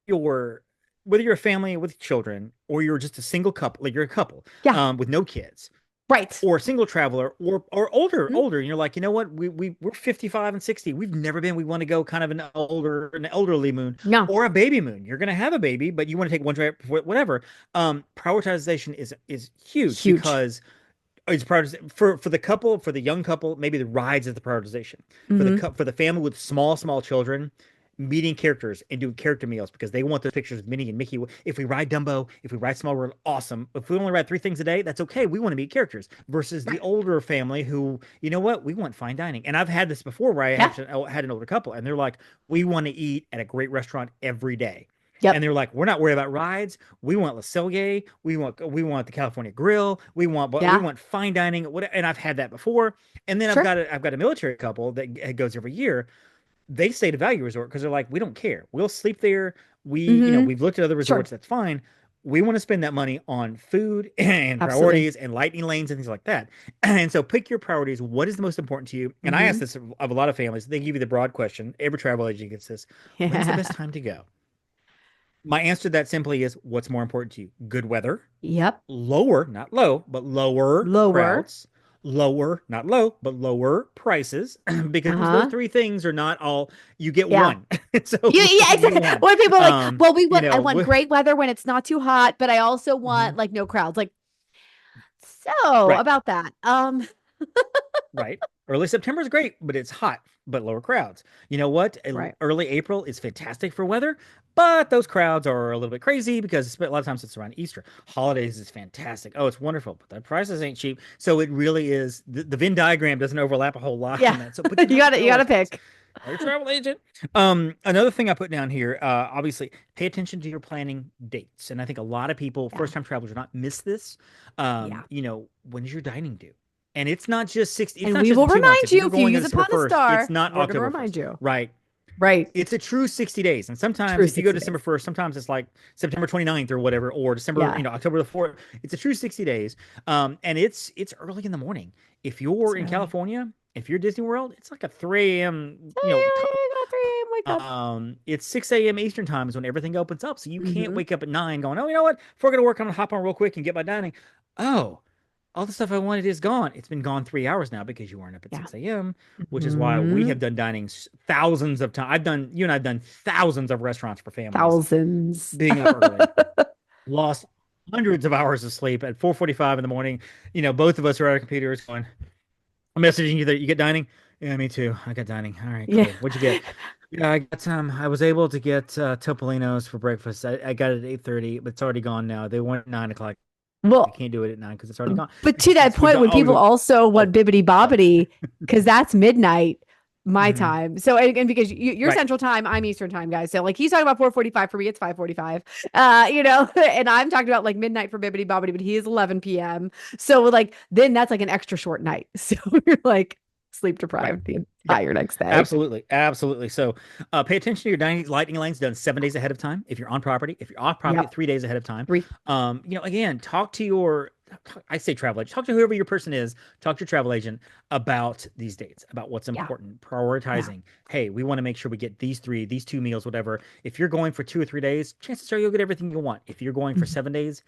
you're a family with children or you're just a single couple, like you're a couple Yeah, with no kids, right. or a single traveler or older Mhm. older and you're like, you know what, we're 55 and 60, we've never been, we want to go kind of an elderly moon Yeah, or a baby moon. You're going to have a baby but you want to take one trip, whatever. Prioritization is huge huge. because it's prioritization for the couple, for the young couple. Maybe the rides is the prioritization Hmm. for the family with small children. Meeting characters and doing character meals because they want those pictures of Minnie and Mickey. If we ride Dumbo, if we ride Small World, awesome. If we only ride 3 things a day, that's okay. We want to meet characters versus the Right. older family who, you know what, we want fine dining. And I've had this before where I Yeah. had an older couple and they're like, we want to eat at a great restaurant every day. And Yep. they're like, we're not worried about rides. We want Le Cellier. We want the California Grill. We Yeah. want fine dining. And I've had that before. And then Sure. I've got a military couple that goes every year. They stay at a value resort because they're like, we don't care. We'll sleep there. Hmm. We've looked at other Sure. resorts. That's fine. We want to spend that money on food and Absolutely. priorities and lightning lanes and things like that. And so pick your priorities. What is the most important to you? And I ask Hmm. this of a lot of families. They give you the broad question. Every travel agent gets this. When's the best Yeah. time to go? My answer to that simply is what's more important to you? Good weather, Yep. lower, not low, but lower Lower. crowds, lower, not low, but lower prices, because those Uh-huh. 3 things are not all you get Yeah. one. So Yeah, which one do you exactly. want? When people are like, well, I want With, great weather when it's not too hot, but I also want mhm, like no crowds. Like, so right, about that. right. Early September is great, but it's hot, but lower crowds. You know what? Right. Early April is fantastic for weather, but those crowds are a little bit crazy because a lot of times it's around Easter. Holidays is fantastic. Oh, it's wonderful, but the prices ain't cheap. So it really is the Venn diagram doesn't overlap a whole lot on Yeah. that. So, but you You have to got to you got to prioritize. pick. Are you a travel agent? Another thing I put down here, obviously, pay attention to your planning dates. And I think a lot of people, Yeah. first time travelers, do not miss this. Yeah. When's your dining due? And it's not just it's And not we just will in 2 months. remind If you you're if you going on use December upon a 1st, it's star, not we're going to October remind 1st, you. right? Right. It's a true 60 days. And sometimes True if you go 60 days. December 1st, sometimes it's like September 29th or whatever, or December, Yeah. October the 4th. It's a true 60 days. And it's early in the morning. If It's you're in early. California, if you're Disney World, it's like a 3 a.m., I got 3 a.m. wake up. it's 6 a.m. Eastern time is when everything opens up. So you can't Hmm. wake up at 9 going, oh, you know what? If we're going to work, I'm going to hop on real quick and get my dining. Oh, all the stuff I wanted is gone. It's been gone 3 hours now because you weren't up at Yeah. 6 a.m., which is why we Hmm. have done dinings thousands of times. You and I've done thousands of restaurants for families Thousands. being up early, lost hundreds of hours of sleep at 4:45 in the morning. Both of us are at our computers going, I'm messaging you that you get dining. Yeah, me too. I got dining. All right, Yeah. cool. What'd you get? Yeah, I got I was able to get Topolino's for breakfast. I got it at 8:30, but it's already gone now. They want 9 o'clock. I Well, can't do it at 9 because it's already gone. but to that Because we've point, when always people also oh, want bibbity sorry. bobbity, because that's midnight my Mhm. time. So, and because you're Right. Central Time, I'm Eastern Time, guys. So, like, he's talking about 4:45 for me, it's 5:45. And I'm talking about like midnight for bibbity bobbity, but he is 11 p.m. So, like, then that's like an extra short night. So you're like sleep Right. deprived the Yeah. entire next day. Absolutely. Absolutely. So pay attention to your dining lightning lanes done 7 days ahead of time. If you're on property, if you're off property, Yep. 3 days ahead of time. 3. Again, talk to I say travel agent, talk to whoever your person is, talk to your travel agent about these dates, about what's Yeah. important, Yeah. prioritizing. Hey, we want to make sure we get these 2 meals, whatever. If you're going for 2 or 3 days, chances are you'll get everything you want. If you're going for Mhm. 7 days,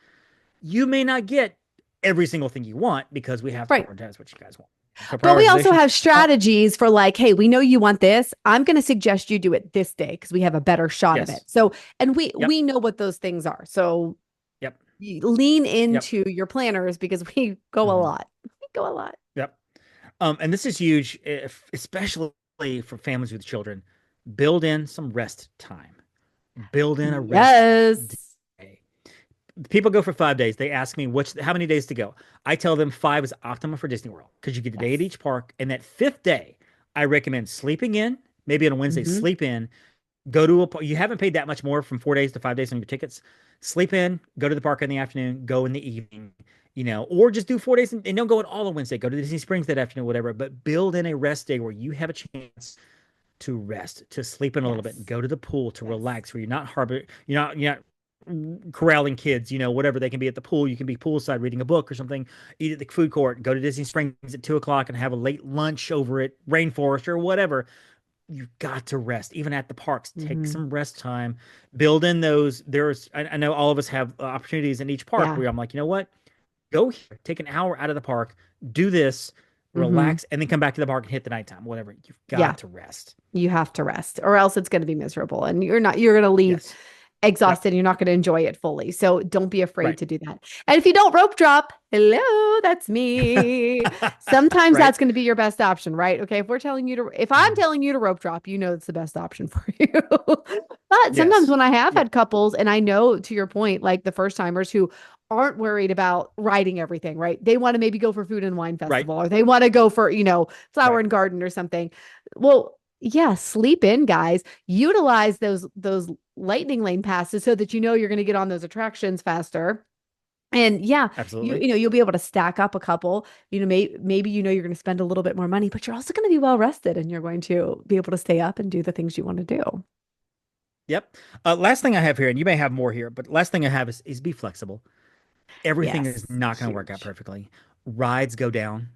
you may not get every single thing you want because we have to Right. prioritize what you guys want. So But we also prioritization. have Uh, strategies for like, hey, we know you want this. I'm going to suggest you do it this day because we have a better shot of it. yes. So, and we Yep. we know what those things are. So Yep. lean Yep. into your planners because we go a Mhm. lot. We go a lot. Yep. And this is huge, especially for families with children. Build in some rest time. Build in a rest Yes. day. People go for 5 days. They ask me how many days to go. I tell them 5 is optimum for Disney World because you get a day at Yes. each park. And that fifth day, I recommend sleeping in. Maybe on a Wednesday, Hmm. sleep in. Go to a. You haven't paid that much more from 4 days to 5 days on your tickets. sleep in, go to the park in the afternoon, go in the evening, or just do 4 days and don't go at all on Wednesday. Go to Disney Springs that afternoon, whatever. But build in a rest day where you have a chance to rest, to sleep in a little bit, and Yes. go to the pool to Yes. relax, where you're not corralling kids, whatever. They can be at the pool. You can be poolside reading a book or something, eat at the food court, go to Disney Springs at 2 o'clock and have a late lunch over at Rainforest or whatever. You've got to rest, even at the parks. Take Mm-hmm. some rest time, build in those. I know all of us have opportunities in each park Yeah. where I'm like, you know what? Go here, take an hour out of the park, do this, Mm-hmm. relax, and then come back to the park and hit the nighttime, whatever. You've Yeah. got to rest. You have to rest, or else it's going to be miserable, and you're going to leave Yes. exhausted. Yep. You're not going to enjoy it fully. So don't be afraid Right. to do that. And if you don't rope drop, hello, that's me. Sometimes Right. that's going to be your best option, right? Okay. If I'm telling you to rope drop, it's the best option for you. But sometimes Yes. when I have Yeah. had couples, and I know, to your point, like the first timers who aren't worried about riding everything, right? They want to maybe go for food and wine Right. festival, or they want to go for, flower Right. and garden or something. Well, yeah, sleep in, guys. Utilize those lightning lane passes so that you're going to get on those attractions faster. And yeah, Absolutely. you'll be able to stack up a couple. Maybe you're going to spend a little bit more money, but you're also going to be well rested, and you're going to be able to stay up and do the things you want to do. Yep. Last thing I have here, and you may have more here, but last thing I have is be flexible. Everything is Yes, not going to work out huge. perfectly. Rides go down.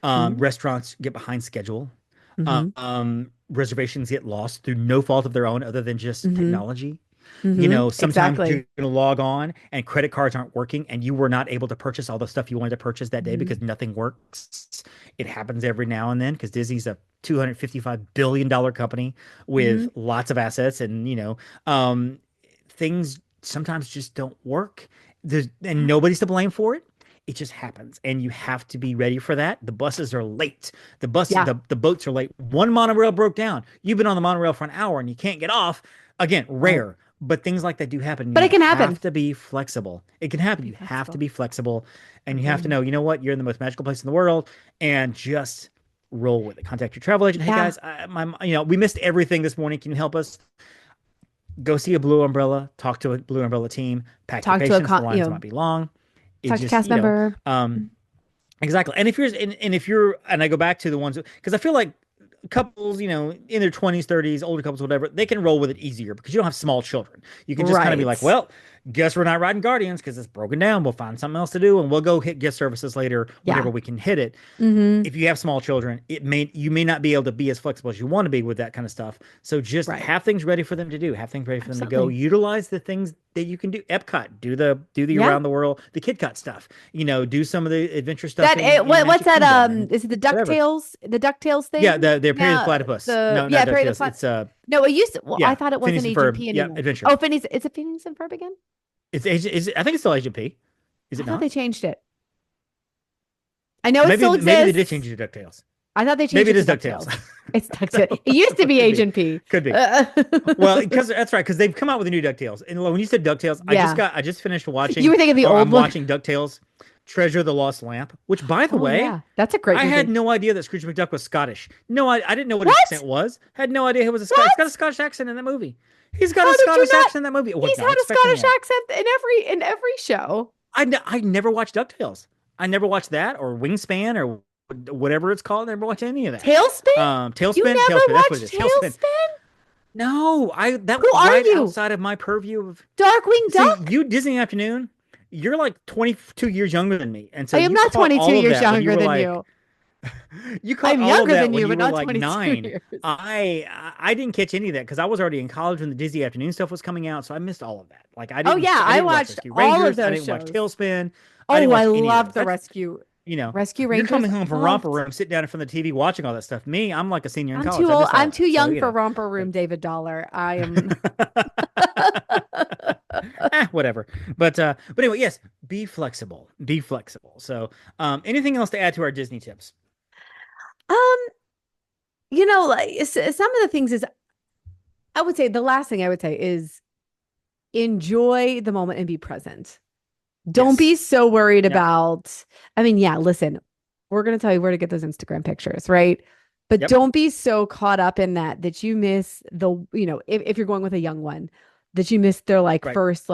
Mm-hmm. Restaurants get behind schedule. Mm-hmm. Reservations get lost through no fault of their own other than just Mm-hmm. technology. Mm-hmm. Sometimes Exactly. you're going to log on and credit cards aren't working and you were not able to purchase all the stuff you wanted to purchase that day Mm-hmm. because nothing works. It happens every now and then because Disney's a $255 billion company Mm-hmm. with lots of assets and, um, things sometimes just don't work. And Yeah. nobody's to blame for it. It just happens, and you have to be ready for that. The buses are late. Yeah. The boats are late. One monorail broke down. You've been on the monorail for an hour and you can't get off. Again, Right. rare, but things like that do happen. But You it can have happen. to be flexible. It can happen. Be You have to flexible. be flexible, and you have to Agree. know. You know what? You're in the most magical place in the world, and just roll with it. Contact your travel agent. Hey Yeah. guys, we missed everything this morning. Can you help us? Go see a Blue Umbrella. Talk to a Blue Umbrella team. Pack your Talk to patience. The lines might be long. It talk to a just, cast member. um, exactly. And I go back to the ones because I feel like couples, in their 20s, 30s, older couples, whatever, they can roll with it easier because you don't have small children. You can just kind of be like, Right. well, guess we're not riding Guardians because it's broken down. We'll find something else to do and we'll go hit gift services later whenever Yeah. we can hit it. Mm-hmm. If you have small children, you may not be able to be as flexible as you want to be with that kind of stuff. So just Right. have things ready for them to do. Have things ready for them to go. Absolutely. Utilize the things that you can do. Epcot, do the Yeah. around the world, the KidCot stuff. Do some of the adventure stuff That in what's Magic that? Kingdom and Is it the whatever. DuckTales? The DuckTales Yeah, thing? the Perry the No, Platypus. No, not Perry the DuckTales. Plat. It's No, it used to. Well, I yeah, thought it wasn't Phineas and Agent Ferb. P Yeah, anymore. Adventure. Oh, Phineas. Is it Phineas and Ferb again? It's Agent. I think it's still Agent P. Is I it thought not? they changed it. I know it Maybe still maybe they did exists. change it to DuckTales. I thought they changed Maybe it it is to DuckTales. DuckTales. It's DuckTales. It used to be Could be. Agent P. Could be. Well, because that's right, because they've come out with a new DuckTales. And when you said DuckTales, Yeah. I just finished You watching, were thinking the or old I'm one. watching DuckTales, Treasure the Lost Lamp, which, by the Oh way, yeah, that's a great I had movie. no idea that Scrooge McDuck was Scottish. No, I didn't know what his What? accent was. Had no idea he was a Scottish. He's got a What? Scottish accent in that movie. He's got How a did you Scottish not? accent in that movie. I was He's not had a expecting Scottish one. accent in every show. I never watched DuckTales. I never watched that or Wingspan or whatever it's called. I never watched any of that. Tailspin? You Tailspin, never Tailspin. That's what it watched is. Tailspin. Tailspin? No, that Who was are right you? outside of my purview of. Darkwing See, Duck? you Disney Afternoon, you're like 22 years younger than me, and so I am you not caught 22 all of years that when you younger were than like, you. you caught I'm all of younger that than when you, you but were not like 22 9. years. I didn't catch any of that because I was already in college when the Disney Afternoon stuff was coming out, so I missed all of that. Like Oh yeah, I I didn't watch watched Rescue all of Rangers, I those didn't watch shows. Tailspin, I didn't Oh, I watch any of loved those. the That's Rescue you're Rangers. coming home from Romper Loved. Room, sit down in front of the TV watching all that stuff. Me, I'm like a senior in I'm college. too I old. missed all I'm too that. So, young for Romper Room, David Dollar. I am. whatever. But anyway, yes, be flexible. Be flexible. So, anything else to add to our Disney tips? Um, like some of the things is I would say the last thing I would say is enjoy the moment and be present. Don't be Yes. so worried Yep. about, I mean, yeah, listen, we're going to tell you where to get those Instagram pictures, right? But Yep. don't be so caught up in that you miss if you're going with a young one, that you miss their Right. first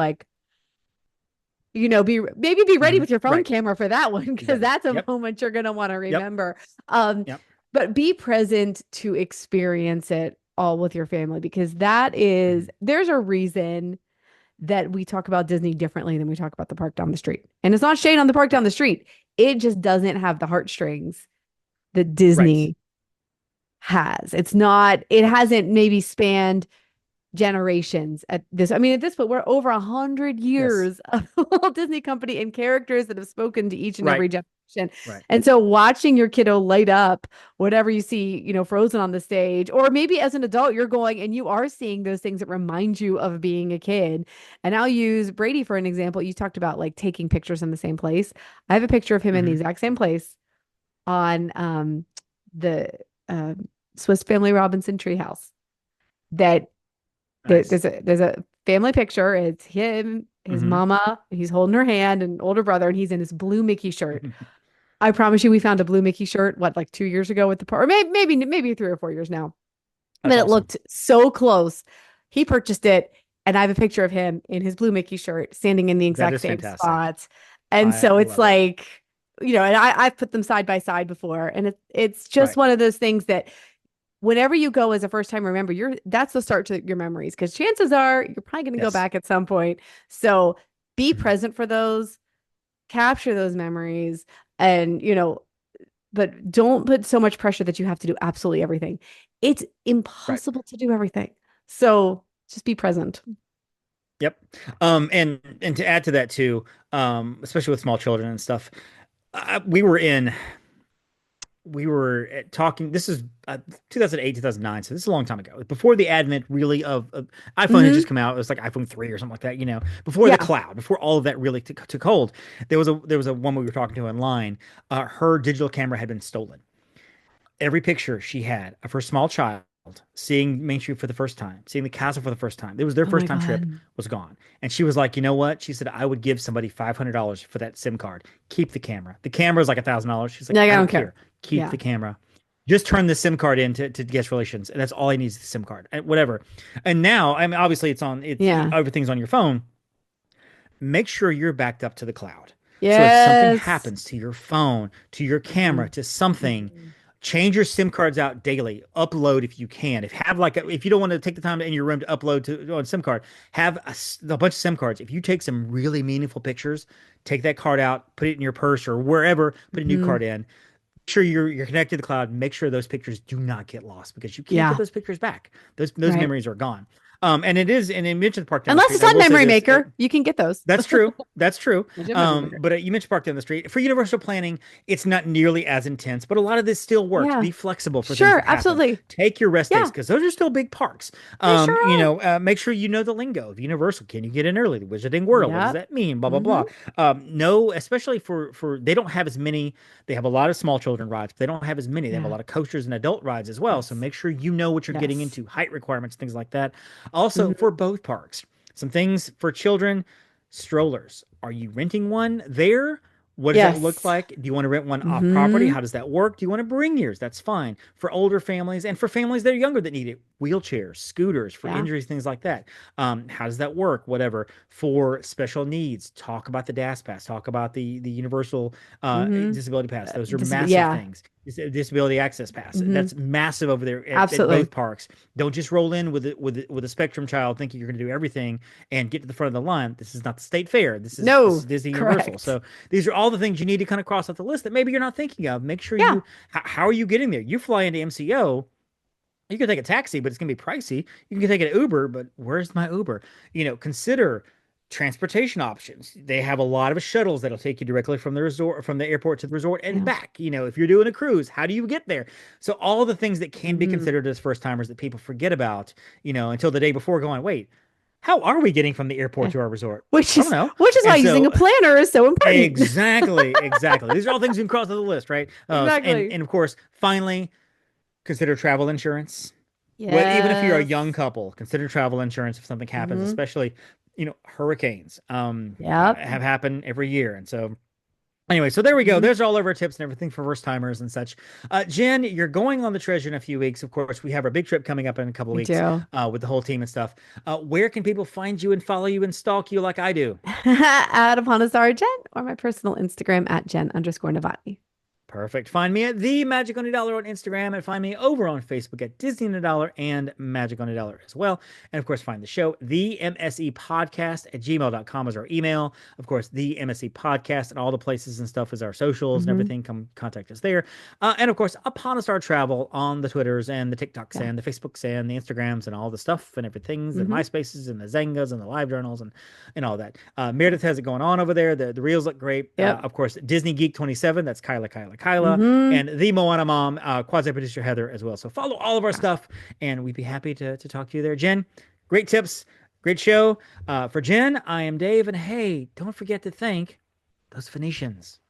be ready with your phone Right. camera for that one, because Exactly. that's a Yep. moment you're going to want to Yep. remember. Yep. But be present to experience it all with your family, because there's a reason that we talk about Disney differently than we talk about the park down the street. And it's not shade on the park down Right. the street. It just doesn't have the heartstrings that Right. Disney has. It Right. hasn't maybe spanned generations at this. I mean, at this point, we're over 100 Yes. years of the Walt Disney Company and characters that have spoken to each and Right. every generation. Right. And so watching your kiddo light up whatever you see, Frozen on the stage, or maybe as an adult, you're going and you are seeing those things that remind you of being a kid. And I'll use Brady for an example. You talked about like taking pictures in the same place. I have a picture of him in the exact same place on the uh, Swiss Family Robinson treehouse. That Nice. there's a family picture. It's him, his mama, he's holding her hand, and older brother, and he's in his blue Mickey shirt. I promise you, we found a blue Mickey shirt, like 2 years ago with the park, or maybe 3 or 4 years now. That's But it awesome. looked so close. He purchased it, and I have a picture of him in his blue Mickey shirt, standing in the That exact is same fantastic. spot. And I so it's love it. like, and I've put them side by side before, and it's just Right. one of those things that whenever you go as a first time, remember that's the start to your memories, because chances are you're probably going to go Yes. back at some point. So be Mhm. present for those, capture those memories, and but don't put so much pressure that you have to do absolutely everything. It's Right. impossible to do everything. So just be present. Yep. And to add to that too, especially with small children and stuff, we were talking. This is 2008, 2009, so this is a long time ago. Before the advent, really, of iPhone had Hmm. just come out. It was like iPhone 3 or something like that. Before the Yeah. cloud, before all of that really took hold. There was a woman we were talking to online. Her digital camera had been stolen. Every picture she had of her small child seeing Main Street for the first time, seeing the castle for the first time. It was their Oh first my time trip, God. was gone. And she was like, you know what? She said, I would give somebody $500 for that SIM card. Keep the camera. The camera is like $1,000. She's like, Like, I I don't don't care. care. Keep Yeah. the camera. Just turn the SIM card in to guest relations. And that's all I need is the SIM card. And whatever. And now, I mean, obviously Yeah. everything's on your phone. Make sure you're backed up to the cloud. So if something Yes. happens to your phone, to your Mhm. camera, to something, Mhm. change your SIM cards out daily. Upload if you can. If you don't want to take the time in your room to upload to on SIM card, have a bunch of SIM cards. If you take some really meaningful pictures, take that card out, put it in your purse or wherever, put a new Mhm. card in. Make sure you're connected to the cloud. Make sure those pictures do not get lost, because you can't get Yeah. those pictures back. Those Right. memories are gone. And you mentioned Park down the Unless street. it's And I on will say Memory this. Maker, you can get those. That's true. That's true. Legit Memory Maker. But you mentioned Park down the street. For universal planning, it's not nearly as intense, but a lot of this still works. Yeah. Be flexible for things Sure. that happen. Absolutely. Take your rest days, Yeah. because those are still big parks. They sure are. Make sure you know the lingo of Universal. Can you get in early? The Wizarding World. What does Yep. that mean? Blah blah Hmm. blah. No, especially for they don't have as many. They have a lot of small children rides, but they don't have as many. They have a Yeah. lot of coasters and adult rides as well. So Yes. make sure you know what you're getting Yes. into, height requirements, things like that. Also Hmm. for both parks. Some things for children, strollers. Are you renting one there? What does that look Yes. like? Do you want to rent one off property? Hmm. How does that work? Do you want to bring yours? That's fine. For older families and for families that are younger that need it, wheelchairs, scooters for Yeah. injuries, things like that. How does that work? Whatever. For special needs, talk about the DAS Pass, talk about the Universal Hmm. Disability Pass. Those are massive Yeah. things. Disability Access Pass. Hmm. That's massive over there at Absolutely. both parks. Don't just roll in with a Spectrum child thinking you're going to do everything and get to the front of the line. This is not the state fair. This is No. Disney Universal. Correct. So these are all the things you need to kind of cross off the list that maybe you're not thinking of. Make sure Yeah. how are you getting there? You fly into MCO. You can take a taxi, but it's going to be pricey. You can take an Uber, but where's my Uber? Consider transportation options. They have a lot of shuttles that'll take you directly from the resort, from the airport to the resort and Yeah. back. If you're doing a cruise, how do you get there? So all the things that can be Hmm. considered as first timers that people forget about, until the day before, going, wait, how are we getting from the airport Yeah. to our resort? Which I don't is know. which is why And using so a planner is so important. exactly. These are all things you can cross off the list, right? And Exactly. and of course, finally, consider travel insurance. Well, even if you're a young Yes. couple, consider travel insurance if something happens, Hmm. especially, hurricanes Yep. have happened every year. And so Anyway, so there we go. There's all of our tips and everything for first timers and such. Jen, you're going on the treasure in a few weeks. Of course, we have our big trip coming up in a couple weeks with the whole team and stuff. Where can people find you and follow you and stalk you like I do? At Upon a Star Jen, or my personal Instagram at Jen_Novotny. Perfect. Find me at the Magic on a Dollar on Instagram, and find me over on Facebook at Disney on a Dollar and Magic on a Dollar as well. And of course, find the show, the MSE Podcast at gmail.com is our email. Of course, the MSE Podcast and all the places and stuff is our socials and everything. Come contact us there. And of course, Upon a Star Travel on the Twitters and the TikToks and the Facebooks and the Instagrams and all the stuff and everything, the MySpaces and the Zengas and the live journals and all that. Meredith has it going on over there. The reels look great. Of course, Disney Geek 27. That's Kyla, and the Moana Mom, quasi-producer Heather as well. So follow all of our stuff, and we'd be happy to talk to you there. Jen, great tips, great show. For Jen, I am Dave, and hey, don't forget to thank those Phoenicians.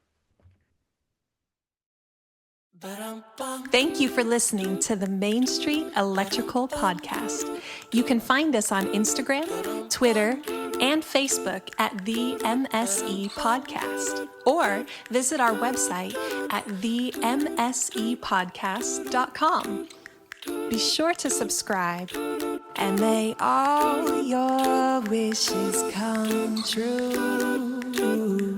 Thank you for listening to the Main Street Electrical Podcast. You can find us on Instagram, Twitter, and Facebook at the MSE Podcast, or visit our website at themsepodcast.com. Be sure to subscribe, and may all your wishes come true.